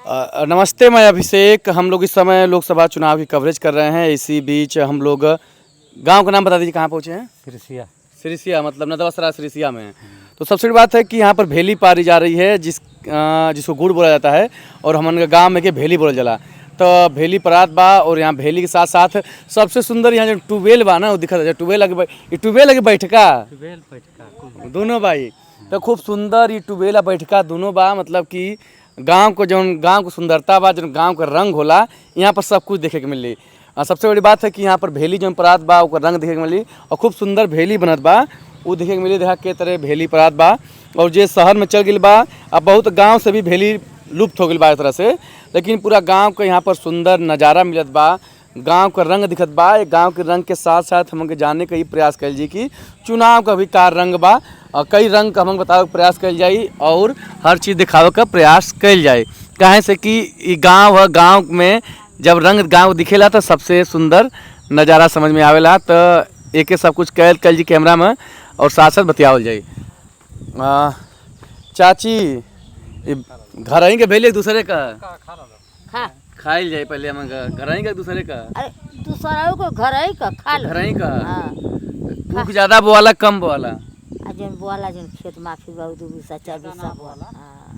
नमस्ते, मैं अभिषेक। हम लोग इस समय लोकसभा चुनाव की कवरेज कर रहे हैं। इसी बीच हम लोग गांव का नाम बता दीजिए, कहाँ पहुँचे हैं? सिरसिया। सिरसिया मतलब नदवासरा सिरसिया में। तो सबसे बड़ी बात है कि यहाँ पर भेली पारी जा रही है, जिसको गुड़ बोला जाता है और हमन गाँव में के भेली बोला जाला। तो भेली परात बा और यहाँ भेली के साथ साथ सबसे सुंदर यहाँ जो ट्यूबवेल बा ना वो दिखा था। ट्यूबवेल लगे बैठका दोनों बाई। तो खूब सुंदर ये ट्यूबवेल आ बैठका दोनों बा। मतलब कि गांव को सुंदरता बा, जो गांव का रंग होला, यहाँ पर सब कुछ देखे के मिली। सबसे बड़ी बात है कि यहाँ पर भेली जो परात बा ओकर रंग देखे के मिली और खूब सुंदर भेली बनत बा वो देखे के मिली। देखा के तरह भेली परात बा और जे शहर में चल गई बा। अब बहुत गांव से भी भेली लुप्त हो गई बा एक तरह से, लेकिन पूरा गांव के यहाँ पर सुंदर नज़ारा मिलत बा। गांव का रंग दिखत बा। एक गांव के रंग के साथ साथ हम जाने का ही प्रयास कल जी कि चुनाव का भी का रंग बा और कई रंग का हम बतावे का प्रयास कल जाई और हर चीज़ दिखावे का प्रयास कल जाए। काहे से कि ये गांव है, गांव में जब रंग गांव दिखेला तो सबसे सुंदर नज़ारा समझ में आवेला। तो एक सब कुछ कल जी कैमरा में और साथ साथ बतियावल जाई। चाची, घर ही के भेले एक दूसरे का खाइल जाए पहले हम घर ही का दूसरे का। अरे दूसरा को घर ही का खा लो। घर ही का हाँ। कुछ ज्यादा बोला कम बोला। जन बोला जन खेत माफी बा 2 बीघा 4 बीघा बोला।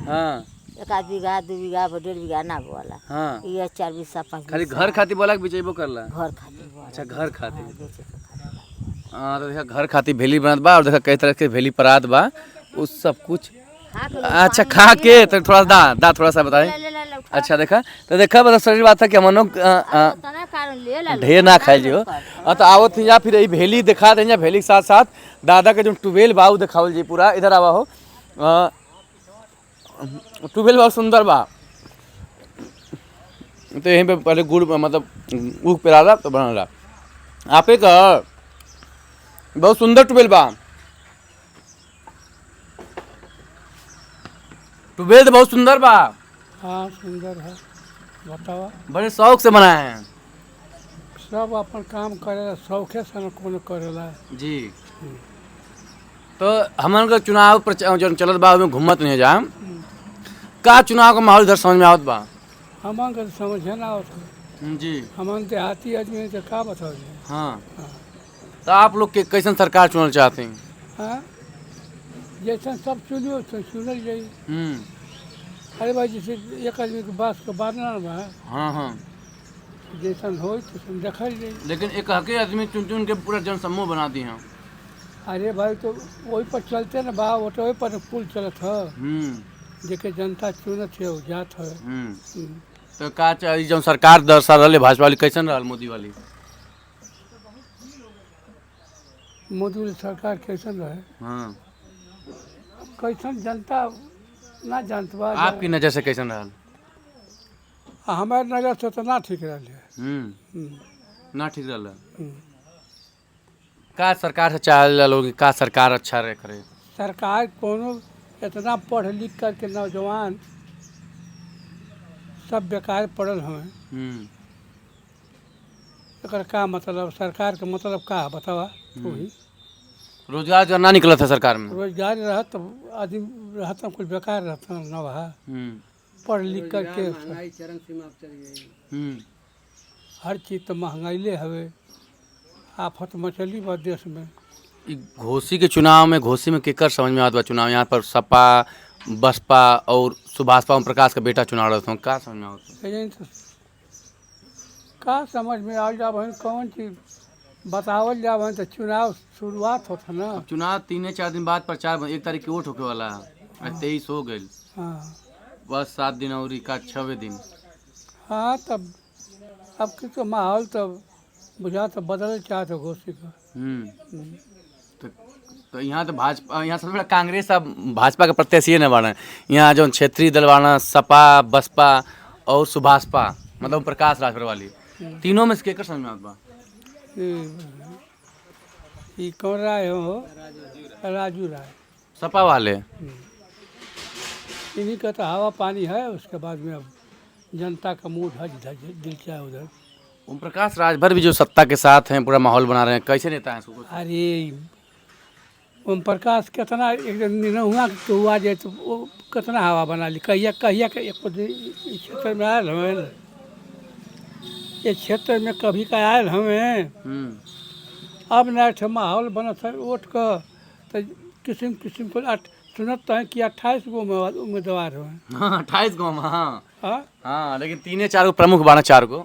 हाँ 1 बीघा 2 बीघा 1.5 बीघा ना बोला। हाँ ये 4 बीघा 5 खाली घर खाती बोला कि बेचेबो करला? घर खातिर बोला। अच्छा घर खाती। बेचे के खातिर। हाँ तो देखा घर खाती भेली बनत बा और देखा कई तरह के भेली परात बा उस सब कुछ। अच्छा खा के तो थोड़ा दा थोड़ा सा बताए। अच्छा देखा तो देखा मतलब सही बात है कि हम लोग ढेर ना खाए जो। तो आवत या फिर यही भेली दिखा दें, भेली के साथ साथ दादा के जो ट्यूबवेल बा दिखावल जी पूरा। इधर आवा हो, ट्यूबवेल बहुत सुंदर बा। तो यहीं पे पहले गुड़ मतलब ऊख पे रहा तो बना रहा आप एक बहुत सुंदर ट्यूबवेल बा। ट्यूबवेल तो बहुत सुंदर बा। हाँ सुंदर है, बतावा। बड़े शौक से बनाए हैं। सब अपन काम करेला, शौखे से न कोनो करेला जी। तो हमन का चुनाव जो चलत बा उसमें घूमत नहीं जा का चुनाव का माहौल इधर समझ में आवत बा? हमन के समझे ना आवत है। जी। हमन देहाती आदमी है तो का बताओ। हाँ तो आप लोग के कैसन सरकार चुनना चाहते हैं? हाँ जैसा सब चुनियो तो चुनल जाई। अरे भाई जैसे एक आदमी के बास के बात ना बा। हाँ हाँ जैसन हो तो देखल जाई। लेकिन एक हके आदमी चुन चुन के पूरा जनसमूह बना दी हैं। अरे भाई तो वही पर चलते ना बा, वो पर पुल चलत है जेके जनता चुनत है जात है। तो का चाहिए जो सरकार 10 साल रहे भाजपा वाली कैसन रहा मोदी वाली? मोदी वाली सरकार कैसन रहे? हाँ कैसन जनता ना जानत बा। आपकी नज़र से कैसन रहा? हमारे नजर से तो ना ठीक रहे। ना ठीक रहा। का सरकार से चाहे लोग का सरकार अच्छा रहे करे? सरकार कोनो इतना पढ़ लिख करके नौजवान सब बेकार पढ़ल हमें। एक का मतलब सरकार का मतलब का है बतावा तू ही। रोजगार जो ना निकला था सरकार में। रोजगार रहत तो आदमी रहता कुछ बेकार रहता न वहा पढ़ लिख करके चरम सीमा चल गई। हर चीज़ तो महंगाई हवे, आफत मचली बा देश में। घोसी के चुनाव में घोसी में केकर समझ में आता चुनाव? यहाँ पर सपा बसपा और सुभाषपा ओम प्रकाश का बेटा चुनाव रहा था, का समझ में आता? का समझ में आ जा कौन चीज बतावल जा तो चुनाव शुरुआत होता ना। चुनाव 3-4 दिन बाद प्रचार 1 तारीख की वोट होके वाला है। 23 हो गए। हाँ बस 7 दिन और का 6वें दिन। हाँ तब अब की तो माहौल तब बुझा तो बदल चाहते घोषी का। तो यहाँ तो भाजपा, यहाँ सबसे बड़ा कांग्रेस अब भाजपा का प्रत्याशी न बना। यहाँ जो क्षेत्रीय दल बना सपा बसपा और सुभाषपा मतलब प्रकाश राजभर वाली तीनों में से केकर समझ में आता बा? ये कौन राय हो? राजू राय। सपा वाले इन्हीं का तो हवा पानी है। उसके बाद में अब जनता का मूड है जिधर दिल चाहे उधर। ओम प्रकाश राजभर भी जो सत्ता के साथ हैं पूरा माहौल बना रहे हैं, कैसे नेता हैं? अरे ओम प्रकाश कितना एकदम निरहुआ के हुआ जाए तो वो कितना हवा बना ली कहिया कहिया के एक इस क्षेत्र में आयल हमें ये क्षेत्र में कभी का आयल हमें अब ना ठे माहौल बनत है वोट का तो किस्म किस्म को सुनत है कि 28 गो उम्मीदवार हुए हाँ 28 गाँव में हाँ हाँ हाँ लेकिन 3-4 प्रमुख बाना 4 को।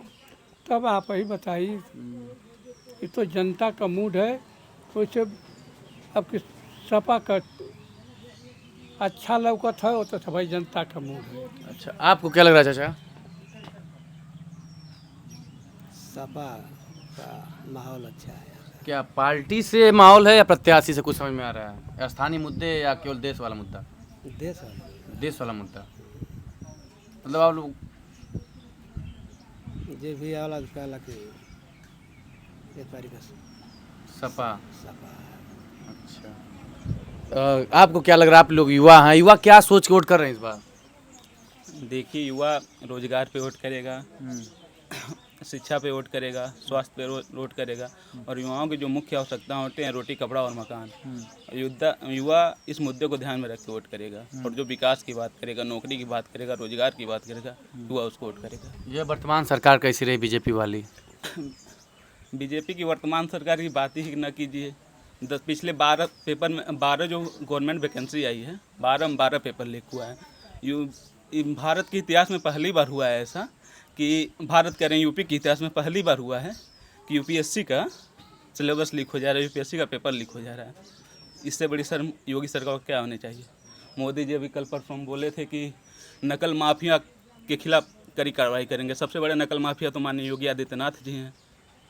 तब आप ही बताइए ये तो जनता का मूड है वैसे अब किस सपा का अच्छा लौकत है वो तो भाई जनता का मूड है। अच्छा आपको क्या लग रहा है चाचा? सपा का माहौल अच्छा है। क्या पार्टी से माहौल है या प्रत्याशी से कुछ समझ में आ रहा है? या स्थानीय मुद्दे या केवल देश वाला मुद्दा? देश है देश वाला मुद्दा मतलब आप लोग जे भी आवला कहला कि ये तारीख सपा। सपा अच्छा आपको क्या लग रहा है? आप लोग युवा हैं, युवा क्या सोच के वोट कर रहे हैं इस बार? देखिए युवा रोजगार पे वोट करेगा, शिक्षा पे वोट करेगा, स्वास्थ्य पे वोट करेगा और युवाओं की जो मुख्य आवश्यकता होते हैं रोटी कपड़ा और मकान, युवा इस मुद्दे को ध्यान में रख के वोट करेगा और जो विकास की बात करेगा, नौकरी की बात करेगा, रोजगार की बात करेगा, युवा उसको वोट करेगा। ये वर्तमान सरकार कैसी रही बीजेपी वाली? बीजेपी की वर्तमान सरकार की बात ही न कीजिए। पिछले 12 पेपर में 12 जो गवर्नमेंट वैकेंसी आई है 12 पेपर लीक हुआ है। भारत के इतिहास में पहली बार हुआ है ऐसा कि भारत कह रहे हैं यूपी के इतिहास में पहली बार हुआ है कि यूपीएससी का सिलेबस लीक हो जा रहा है, यूपीएससी का पेपर लीक हो जा रहा है। इससे बड़ी शर्म योगी सरकार को क्या होनी चाहिए? मोदी जी अभी कल परसों बोले थे कि नकल माफिया के खिलाफ कड़ी कार्रवाई करेंगे। सबसे बड़े नकल माफिया तो माननीय योगी आदित्यनाथ जी हैं।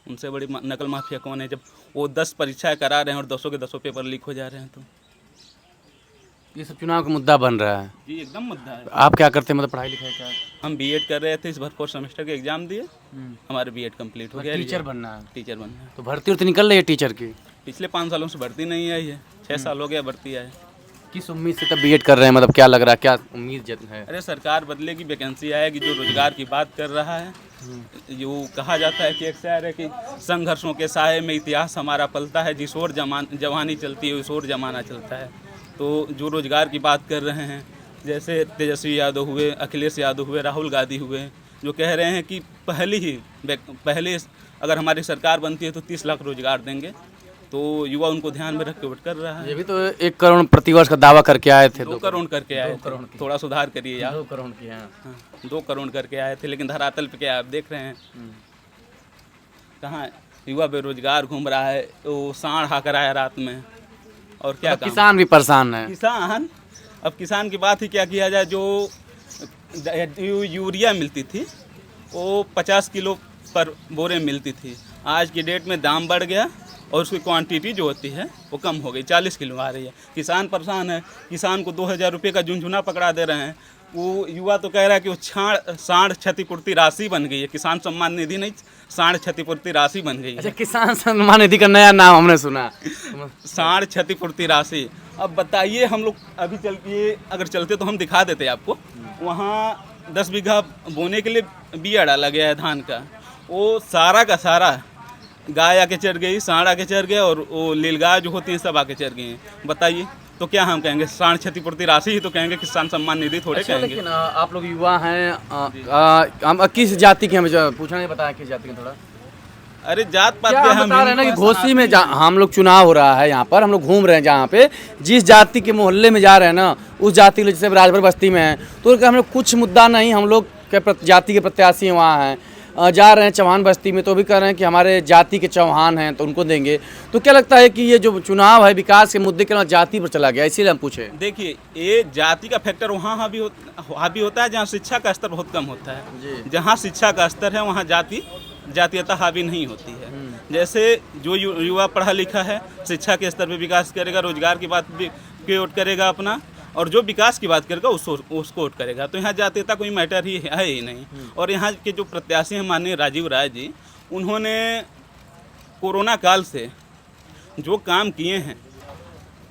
उनसे बड़ी नकल माफिया कौन है जब वो 10 परीक्षाएं करा रहे हैं और 10 के 10 पेपर लीक हो जा रहे हैं? तो ये सब चुनाव का मुद्दा बन रहा है। जी एकदम मुद्दा है। आप क्या करते हैं मतलब पढ़ाई लिखाई क्या? हम बीएड कर रहे थे, इस बार 4th सेमेस्टर के एग्जाम दिए, हमारे बीएड कंप्लीट हो गया। टीचर बनना है? टीचर बनना है। तो भर्ती उर्ती निकल रही है टीचर की? पिछले 5 सालों से भर्ती नहीं आई है, 6 साल हो गया भर्ती आई। किस उम्मीद से तब बीएड कर रहे हैं मतलब क्या लग रहा है, क्या उम्मीद है? अरे सरकार बदलेगी, वैकेंसी आएगी, जो रोजगार की बात कर रहा है। जो कहा जाता है कि एक शायर है कि संघर्षों के साये में इतिहास हमारा पलता है, जिस ओर जवानी चलती है उस ओर जमाना चलता है। तो जो रोजगार की बात कर रहे हैं जैसे तेजस्वी यादव हुए, अखिलेश यादव हुए, राहुल गांधी हुए, जो कह रहे हैं कि पहले अगर हमारी सरकार बनती है तो 30 लाख रोजगार देंगे, तो युवा उनको ध्यान में रख के वोट कर रहा है। ये भी तो 1 करोड़ प्रतिवर्ष का दावा करके आए थे। 2 करोड़ करके आए थे, थोड़ा सुधार करिए यार। 2 करोड़ की है। 2 करोड़ करके आए थे, लेकिन धरातल पे क्या आप देख रहे हैं कहाँ युवा बेरोजगार घूम रहा है। वो सांड हाकर आया रात में और क्या काम? किसान भी परेशान है। किसान, अब किसान की बात ही क्या किया जाए। जो यूरिया मिलती थी वो 50 किलो पर बोरे मिलती थी, आज की डेट में दाम बढ़ गया और उसकी क्वांटिटी जो होती है वो कम हो गई, 40 किलो आ रही है। किसान परेशान है। किसान को 2000 रुपये का झुंझुना पकड़ा दे रहे हैं। वो युवा तो कह रहा है कि वो सांड क्षतिपूर्ति राशि बन गई है। किसान सम्मान निधि नहीं, सांड क्षतिपूर्ति राशि बन गई है। अच्छा किसान सम्मान निधि का नया नाम हमने सुना, सांड क्षतिपूर्ति राशि। अब बताइए हम लोग अभी चलते, अगर चलते तो हम दिखा देते आपको। वहाँ 10 बीघा बोने के लिए बिया डाला गया है धान का, वो सारा का सारा गाय आके चढ़ गई, सांड आके चढ़ गया और वो नीलगाय जो होती हैं सब आके चढ़ गई हैं। बताइए तो क्या हम कहेंगे? सांड क्षतिपूर्ति राशि ही तो कहेंगे, किसान सम्मान निधि थोड़े अच्छा, कहेंगे। लेकिन आप लोग युवा हैं, हम किस जाति के, हमें पूछना नहीं बताया किस जाति के थोड़ा? अरे जात पात क्या के हम बता रहे हैं ना कि हिंदू घोसी में हम लोग चुनाव हो रहा है यहाँ पर, हम लोग घूम रहे हैं जहाँ पे जिस जाति के मोहल्ले में जा रहे हैं ना उस जाति के, जैसे राजभर बस्ती में है तो हम लोग कुछ मुद्दा नहीं, हम लोग के जाति के प्रत्याशी वहाँ हैं। जा रहे हैं चौहान बस्ती में तो भी कह रहे हैं कि हमारे जाति के चौहान हैं तो उनको देंगे। तो क्या लगता है कि ये जो चुनाव है विकास के मुद्दे के जाति पर चला गया, इसीलिए हम पूछे? देखिए ये जाति का फैक्टर वहाँ हावी होता है जहाँ शिक्षा का स्तर बहुत कम होता है। जहाँ शिक्षा का स्तर है वहाँ जातीयता हावी नहीं होती है। जैसे जो युवा पढ़ा लिखा है शिक्षा के स्तर पर विकास करेगा, रोजगार की बात भी वोट करेगा अपना, और जो विकास की बात करेगा उसको वोट करेगा। तो यहाँ जातीयता कोई मैटर ही है ही नहीं। और यहाँ के जो प्रत्याशी हैं माननीय राजीव राय जी, उन्होंने कोरोना काल से जो काम किए हैं,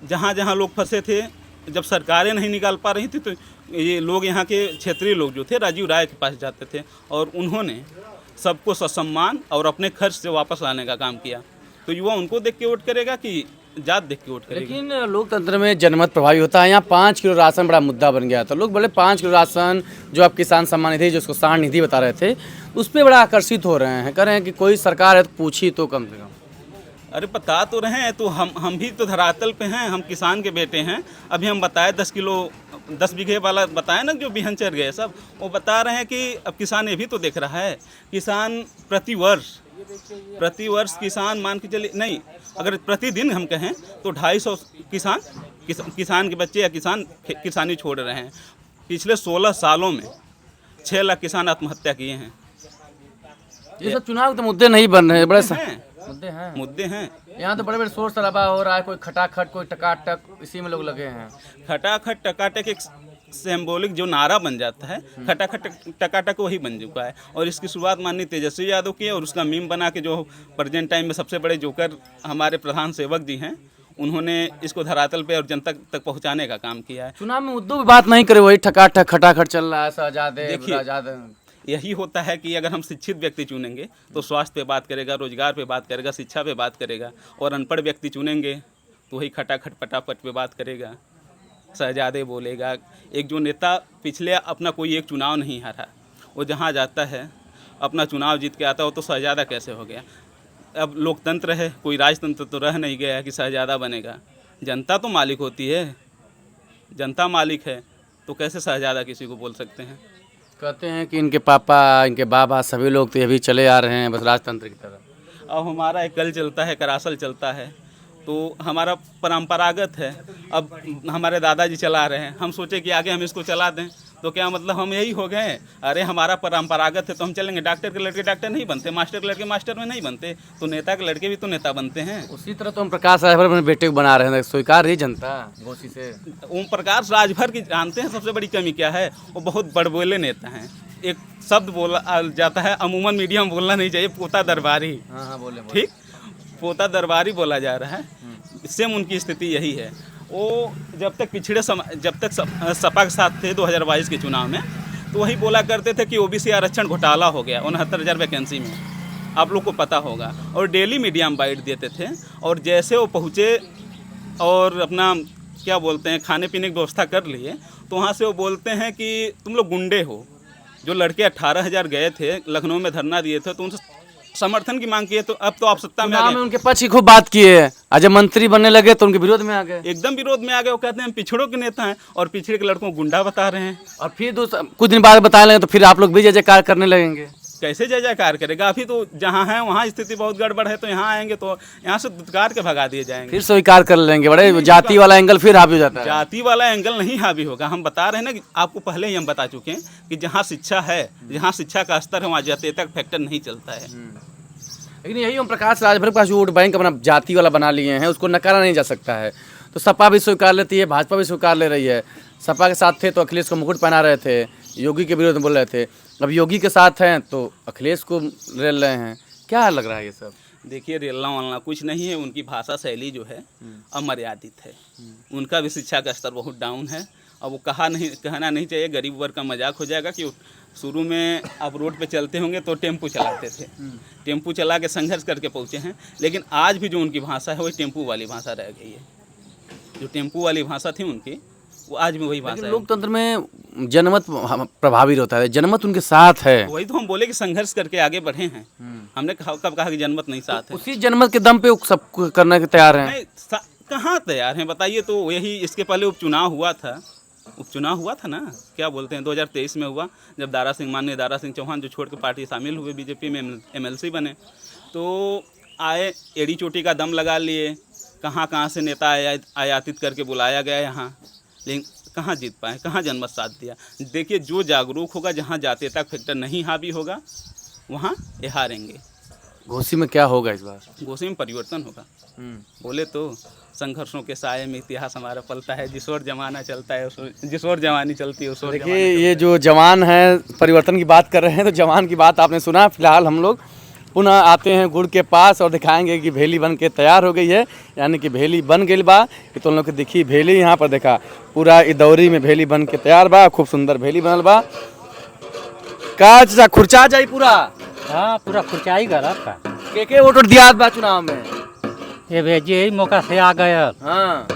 जहाँ जहाँ लोग फंसे थे, जब सरकारें नहीं निकाल पा रही थी तो ये लोग यहाँ के क्षेत्रीय लोग जो थे राजीव राय के पास जाते थे और उन्होंने सबको ससम्मान और अपने खर्च से वापस लाने का काम किया। तो युवा उनको देख के वोट करेगा कि जात देख के वोट करेगी। लेकिन लोकतंत्र में जनमत प्रभावी होता है। यहाँ 5 किलो राशन बड़ा मुद्दा बन गया, तो लोग बोले 5 किलो राशन जो आप किसान सम्मान निधि, जो उसको साण निधि बता रहे थे, उस पर बड़ा आकर्षित हो रहे हैं, कह रहे हैं कि कोई सरकार है तो पूछी तो कम से कम। अरे बता तो रहे हैं, तो हम भी तो धरातल पे हैं, हम किसान के बेटे हैं। अभी हम बताए 10 बीघे वाला बताया ना जो बिहन चढ़ गए सब, वो बता रहे हैं कि अब किसान ये भी तो देख रहा है। किसान प्रति वर्ष किसान मान के चलिए, नहीं अगर प्रतिदिन हम कहें तो 250 किसान के बच्चे या किसानी छोड़ रहे हैं। पिछले 16 सालों में 6 लाख किसान आत्महत्या किए हैं। ये सब चुनाव के मुद्दे नहीं बन रहे, बड़े मुद्दे हैं। यहाँ तो बड़े बड़े शोर शराबा हो रहा है, कोई खटाखट कोई टकाटक, इसी में लोग लगे हैं। खटाखट टकाटक एक सिंबॉलिक जो नारा बन जाता है, खटाखट टकाटक वही बन चुका है। और इसकी शुरुआत माननीय तेजस्वी यादव की है, और उसका मीम बना के जो प्रेजेंट टाइम में सबसे बड़े जोकर हमारे प्रधान सेवक जी हैं, उन्होंने इसको धरातल पे और जनता तक पहुंचाने का काम किया है। चुनाव में मुद्दों की बात नहीं करे, वही ठकाठक खटाखट चल रहा है। शहजादे यही होता है कि अगर हम शिक्षित व्यक्ति चुनेंगे तो स्वास्थ्य पे बात करेगा, रोजगार पे बात करेगा, शिक्षा पे बात करेगा, और अनपढ़ व्यक्ति चुनेंगे तो वही खटाखट पटापट पे बात करेगा, शहजादे बोलेगा। एक जो नेता पिछले अपना कोई एक चुनाव नहीं हारा, वो जहाँ जाता है अपना चुनाव जीत के आता हो, तो शहजादा कैसे हो गया? अब लोकतंत्र है, कोई राजतंत्र तो रह नहीं गया है कि शहजादा बनेगा। जनता तो मालिक होती है, जनता मालिक है, तो कैसे शहजादा किसी को बोल सकते हैं? कहते हैं कि इनके पापा, इनके बाबा, सभी लोग तो ये भी चले आ रहे हैं बस राजतंत्र की तरफ। अब हमारा एक कल चलता है, करासल चलता है, तो हमारा परंपरागत है। अब हमारे दादाजी चला रहे हैं, हम सोचे कि आगे हम इसको चला दें, तो क्या मतलब हम यही हो गए? अरे हमारा परंपरागत है तो हम चलेंगे। डॉक्टर के लड़के डॉक्टर नहीं बनते, मास्टर के लड़के मास्टर में नहीं बनते, तो नेता के लड़के भी तो नेता बनते हैं। उसी तरह तो हम प्रकाश राजभर अपने बेटे को बना रहे हैं, स्वीकार रही जनता घोषी से। ओम प्रकाश राजभर की जानते हैं सबसे बड़ी कमी क्या है? वो बहुत बड़बोले नेता हैं। एक शब्द बोला जाता है, अमूमन मीडिया में बोलना नहीं चाहिए, पोता दरबारी। हाँ बोले ठीक, पोता दरबारी बोला जा रहा है। सेम उनकी स्थिति यही है। वो जब तक सपा के साथ थे 2022 के चुनाव में, तो वही बोला करते थे कि ओबीसी आरक्षण घोटाला हो गया 69,000 वैकेंसी में, आप लोग को पता होगा। और डेली मीडिया में बाइट देते थे, और जैसे वो पहुँचे और अपना क्या बोलते हैं खाने पीने की व्यवस्था कर लिए, तो वहाँ से वो बोलते हैं कि तुम लोग गुंडे हो। जो लड़के 18,000 गए थे लखनऊ में धरना दिए थे, तो उनसे समर्थन की मांग की है, तो अब तो आप सत्ता में आ गए। उनके पक्ष की खूब बात किए है, आज जब मंत्री बनने लगे तो उनके विरोध में आ गए। एकदम विरोध में आ गए। वो कहते हैं हम पिछड़ों के नेता हैं, और पिछड़े के लड़कों को गुंडा बता रहे हैं। और फिर कुछ दिन बाद बताने लगे तो फिर आप लोग भी जय जयकार करने लगेंगे। कैसे जय जयकार करेगा? अभी तो जहाँ है वहाँ स्थिति बहुत गड़बड़ है, तो यहाँ आएंगे तो यहाँ से दुत्कार के भगा दिए जाएंगे, फिर स्वीकार कर लेंगे। बड़े जाति वाला एंगल फिर हावी हो जाता है। जाति वाला एंगल नहीं हावी होगा। हम बता रहे हैं ना कि आपको पहले ही हम बता चुके हैं कि जहाँ शिक्षा है, जहाँ शिक्षा का स्तर है, वहाँ जातीयता का फैक्टर नहीं चलता है। लेकिन यही हम प्रकाश राजभर के पास जो वोट बैंक अपना जाति वाला बना लिए हैं, उसको नकारा नहीं जा सकता है। तो सपा भी स्वीकार लेती है, भाजपा भी स्वीकार ले रही है। सपा के साथ थे तो अखिलेश को मुकुट पहना रहे थे, योगी के विरोध में बोल रहे थे। अब योगी के साथ हैं तो अखिलेश को रेल रहे हैं। क्या लग रहा है ये सब? देखिए, रेलना वालना कुछ नहीं है। उनकी भाषा शैली जो है अमर्यादित है। उनका भी शिक्षा का स्तर बहुत डाउन है। अब वो कहना नहीं चाहिए, गरीब वर्ग का मजाक हो जाएगा कि शुरू में आप रोड पे चलते होंगे तो टेम्पू चलाते थे, टेम्पू चला के संघर्ष करके पहुँचे हैं। लेकिन आज भी जो उनकी भाषा है वही टेम्पू वाली भाषा रह गई है। जो टेम्पू वाली भाषा थी उनकी, वो आज भी वही भाषा है। लोकतंत्र में जनमत प्रभावी होता है, जनमत उनके साथ है। वही तो हम बोले कि संघर्ष करके आगे बढ़े हैं। हमने कब कहा कि जनमत नहीं साथ है? उसी जनमत के दम पे सब कुछ करने के तैयार हैं। नहीं, कहाँ तैयार हैं बताइए? तो यही इसके पहले उपचुनाव हुआ था ना, क्या बोलते हैं, 2023 में हुआ, जब माननीय दारा सिंह चौहान जो छोड़ के पार्टी शामिल हुए, बीजेपी में MLC बने, तो आए, एड़ी चोटी का दम लगा लिए। कहाँ से नेता आयातित करके बुलाया गया यहाँ, लेकिन कहाँ जीत पाए, कहाँ जनमत साथ दिया? देखिए, जो जागरूक होगा, जहाँ जातीयता फैक्टर नहीं हावी होगा, वहाँ ये हारेंगे। घोसी में क्या होगा इस बार? घोसी में परिवर्तन होगा। बोले तो संघर्षों के साये में इतिहास हमारा पलता है, जिस ओर जमाना चलता है, जिस ओर जवानी चलती है उस ओर। देखिए, ये जो जवान है परिवर्तन की बात कर रहे हैं, तो जवान की बात आपने सुना। फिलहाल हम लोग पुनः आते हैं गुड़ के पास और दिखाएंगे कि भेली बन के तैयार हो गई है, यानी कि भेली बन गई बा। कि तो लोग की दिखी भेली, यहाँ पर देखा पूरा इदौरी में भेली बन के तैयार बा। खूब सुंदर भेली बनल बा। का खुर्चा जाई पूरा? हाँ, पूरा खुर्चाई गलत का। के वोट दिया बा चुनाव में? ये भेजिए यही मौका से आ गए हाँ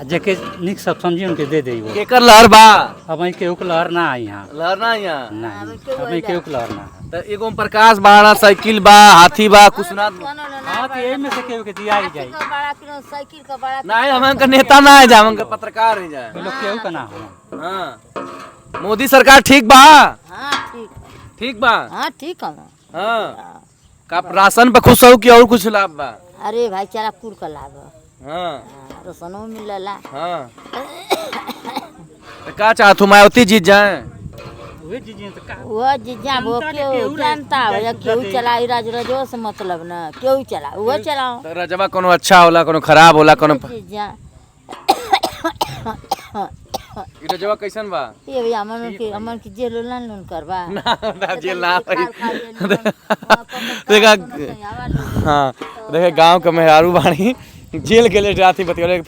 जेके निक सब समझी उनके दे दे वो केकर लहर बा अब वही केहू के लहर ना आई यहाँ लहर ना यहाँ नहीं अब वही केहू के लहर ना तो एगो ओम प्रकाश बाड़ा साइकिल बा हाथी बा कुशनाथ बा। हाँ तो यही में से केहू के दिया ही जाए साइकिल का बड़ा नहीं हम का नेता ना है जा हम का पत्रकार है जा ये लोग केहू का ना हो हाँ मोदी सरकार ठीक बा हाँ ठीक ठीक बा हाँ ठीक है हाँ का राशन पे खुश हो कि और कुछ लाभ बा अरे भाई चारा कुल का लाभ है। हाँ रसनो मिलला हाँ तो का चाहत मायावती जीत जाए वही चीजें तो का वो जिज्ञा वो क्यों जानता है क्यों चलाई राजो से मतलब ना क्यों चला वो चलाओ तो रजवा कोनो अच्छा होला कोनो खराब होला कोनो जिज्ञा ई रजवा कैसन बा ये भैया अमन की जेल लोन करवा ना जेल ना होई देखा हाँ देखे गांव के मेहरारू बाणी जेल के लिए रात ही बतिया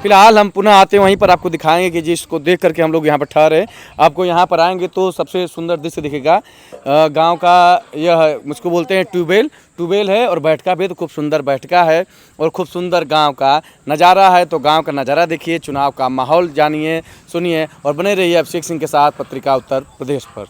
फिलहाल हम पुनः आते वहीं पर आपको दिखाएंगे कि जिसको देख करके हम लोग यहाँ पर ठहरे आपको यहाँ पर आएंगे तो सबसे सुंदर दृश्य दिखेगा गांव का यह मुझको बोलते हैं ट्यूबवेल है और बैठका भी तो खूब सुंदर बैठका है और खूब सुंदर गांव का नज़ारा है। तो गांव का नज़ारा देखिए, चुनाव का माहौल जानिए सुनिए और बने रहिए अभिषेक सिंह के साथ पत्रिका उत्तर प्रदेश पर।